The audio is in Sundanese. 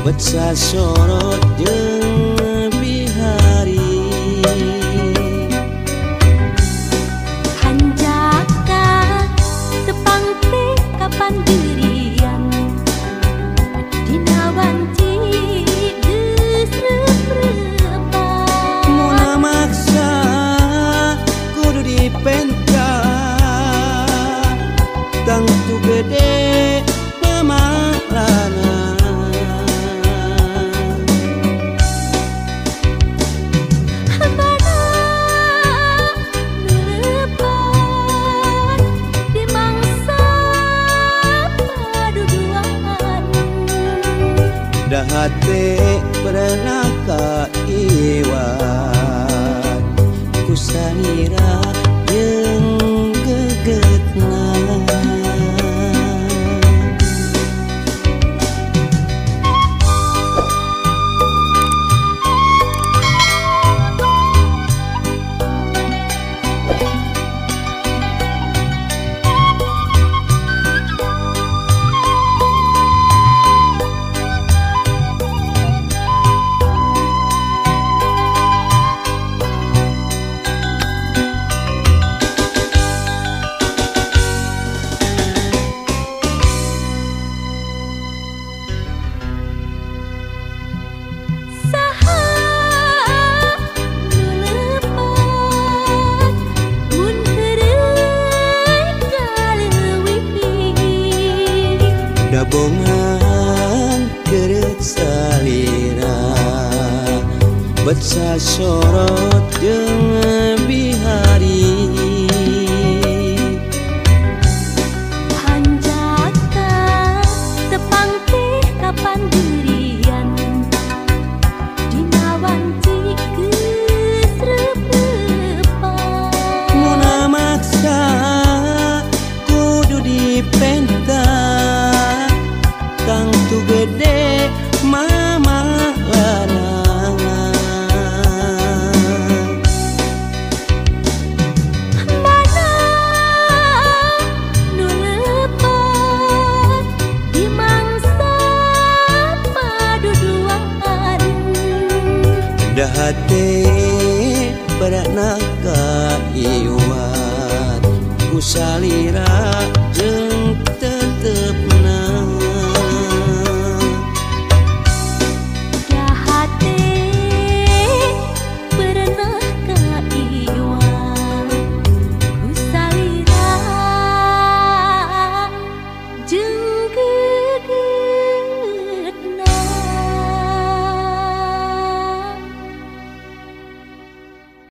Betsa sorot jeung bihari hanjaka tepang teh kapan dirian dina wanci geus reup-reupan muna maksa kudu dipenta tangtu gede pamalana hate pernah kaiwat kusanira jeung gegetna dabongan kereut salira betsa sorot jeung bihari hanjaka tepang teh kapan dirian dina wanci geus reup-reupan muna maksa kudu dipenta tangtu gede mama lana